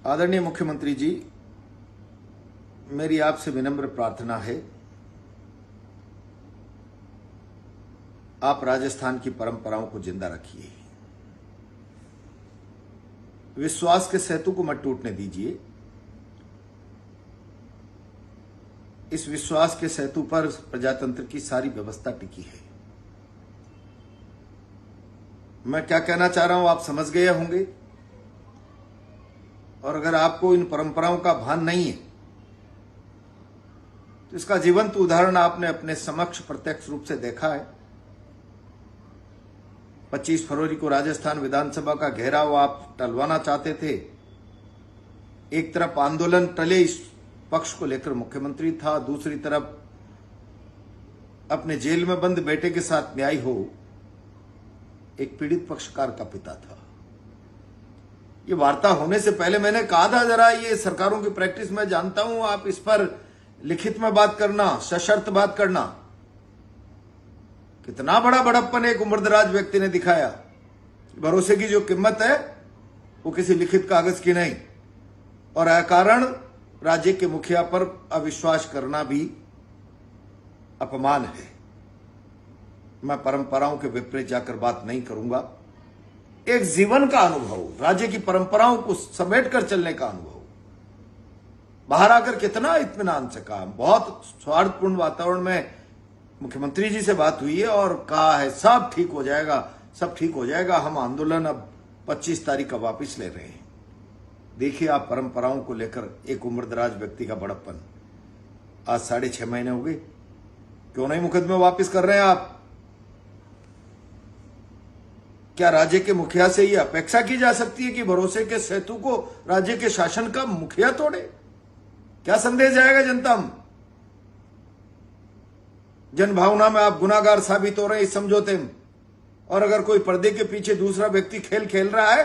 आदरणीय मुख्यमंत्री जी, मेरी आपसे विनम्र प्रार्थना है, आप राजस्थान की परंपराओं को जिंदा रखिए। विश्वास के सेतु को मत टूटने दीजिए। इस विश्वास के सेतु पर प्रजातंत्र की सारी व्यवस्था टिकी है। मैं क्या कहना चाह रहा हूं आप समझ गए होंगे, और अगर आपको इन परंपराओं का भान नहीं है तो इसका जीवंत उदाहरण आपने अपने समक्ष प्रत्यक्ष रूप से देखा है। 25 फरवरी को राजस्थान विधानसभा का घेराव आप टलवाना चाहते थे। एक तरफ आंदोलन टले इस पक्ष को लेकर मुख्यमंत्री था, दूसरी तरफ अपने जेल में बंद बेटे के साथ न्याय हो एक पीड़ित पक्षकार का पिता था। ये वार्ता होने से पहले मैंने कहा था, जरा ये सरकारों की प्रैक्टिस मैं जानता हूं, आप इस पर लिखित में बात करना, सशर्त बात करना। कितना बड़ा बड़प्पन एक उम्रदराज व्यक्ति ने दिखाया। भरोसे की जो कीमत है वो किसी लिखित कागज की नहीं, और अकारण राज्य के मुखिया पर अविश्वास करना भी अपमान है। मैं परंपराओं के विपरीत जाकर बात नहीं करूंगा। एक जीवन का अनुभव, राज्य की परंपराओं को समेटकर चलने का अनुभव, बाहर आकर कितना इत्मीनान से कहा। बहुत सौहार्दपूर्ण वातावरण में मुख्यमंत्री जी से बात हुई है और कहा है सब ठीक हो जाएगा, सब ठीक हो जाएगा। हम आंदोलन अब 25 तारीख का वापस ले रहे हैं। देखिए, आप परंपराओं को लेकर एक उम्रदराज व्यक्ति का बड़प्पन। आज 6.5 महीने हो गए, क्यों नहीं मुकदमे वापस कर रहे हैं आप? क्या राज्य के मुखिया से ये अपेक्षा की जा सकती है कि भरोसे के सेतु को राज्य के शासन का मुखिया तोड़े? क्या संदेश जाएगा जनता में? जन भावना में आप गुनाहगार साबित हो रहे हैं इस समझौते में। और अगर कोई पर्दे के पीछे दूसरा व्यक्ति खेल खेल रहा है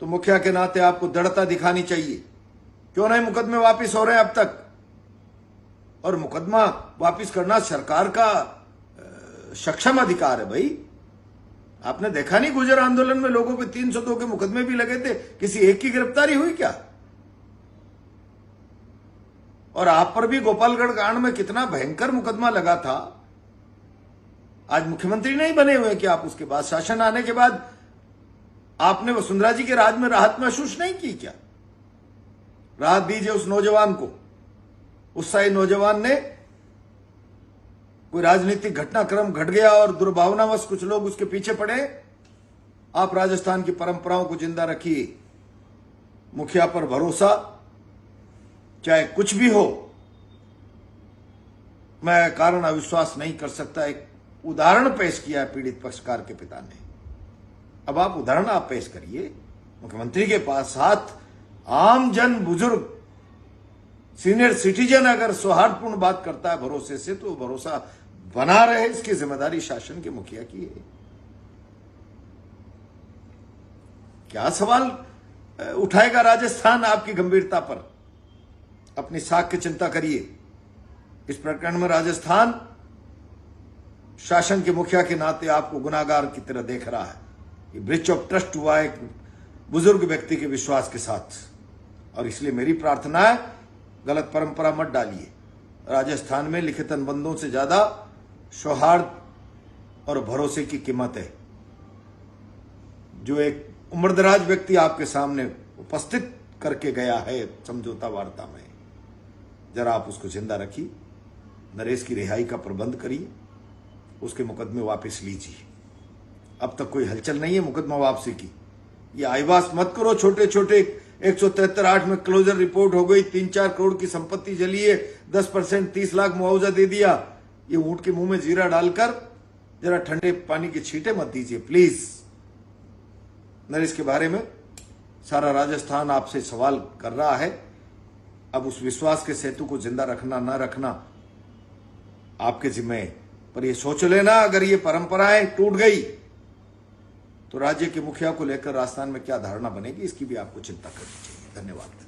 तो मुखिया के नाते आपको दृढ़ता दिखानी चाहिए। क्यों नहीं मुकदमे वापस हो रहे हैं अब तक? और मुकदमा वापस करना सरकार का सक्षम अधिकार है भाई। आपने देखा नहीं, गुजर आंदोलन में लोगों पे 302 के मुकदमे भी लगे थे, किसी एक की गिरफ्तारी हुई क्या? और आप पर भी गोपालगढ़ कांड में कितना भयंकर मुकदमा लगा था। आज मुख्यमंत्री नहीं बने हुए कि आप उसके बाद, शासन आने के बाद आपने वसुंधरा जी के राज में राहत महसूस नहीं की क्या? राहत दीजिए उस नौजवान को। उत्साही नौजवान ने, कोई राजनीतिक घटनाक्रम घट गया और दुर्भावनावश कुछ लोग उसके पीछे पड़े। आप राजस्थान की परंपराओं को जिंदा रखिए। मुखिया पर भरोसा, चाहे कुछ भी हो। मैं कारण अविश्वास नहीं कर सकता। एक उदाहरण पेश किया है पीड़ित पक्षकार के पिता ने। अब आप उदाहरण आप पेश करिए। मुख्यमंत्री के पास साथ आम जन, बुजुर्ग, सीनियर सिटीजन अगर सौहार्दपूर्ण बात करता है भरोसे से, तो भरोसा बना रहे, इसकी जिम्मेदारी शासन के मुखिया की है। क्या सवाल उठाएगा राजस्थान आपकी गंभीरता पर? अपनी साख की चिंता करिए। इस प्रकरण में राजस्थान शासन के मुखिया के नाते आपको गुनाहगार की तरह देख रहा है। ये ब्रीच ऑफ ट्रस्ट हुआ एक बुजुर्ग व्यक्ति के विश्वास के साथ, और इसलिए मेरी प्रार्थना है, गलत परंपरा मत डालिए। राजस्थान में लिखित अनुबंधों से ज्यादा सौहार्द और भरोसे की कीमत है। जो एक उम्रदराज व्यक्ति आपके सामने उपस्थित करके गया है समझौता वार्ता में, जरा आप उसको जिंदा रखिए। नरेश की रिहाई का प्रबंध करिए, उसके मुकदमे वापस लीजिए। अब तक कोई हलचल नहीं है मुकदमा वापसी की। ये आईवास मत करो छोटे छोटे। 173(8) में क्लोजर रिपोर्ट हो गई, 3-4 करोड़ की संपत्ति जली है, 10% 30 लाख मुआवजा दे दिया। ये ऊंट के मुंह में जीरा डालकर जरा ठंडे पानी की छींटे मत दीजिए प्लीज। नरेश के बारे में सारा राजस्थान आपसे सवाल कर रहा है। अब उस विश्वास के सेतु को जिंदा रखना ना रखना आपके जिम्मे, पर ये सोच लेना, अगर ये परंपराएं टूट गई तो राज्य के मुखिया को लेकर राजस्थान में क्या धारणा बनेगी, इसकी भी आपको चिंता करनी चाहिए। धन्यवाद।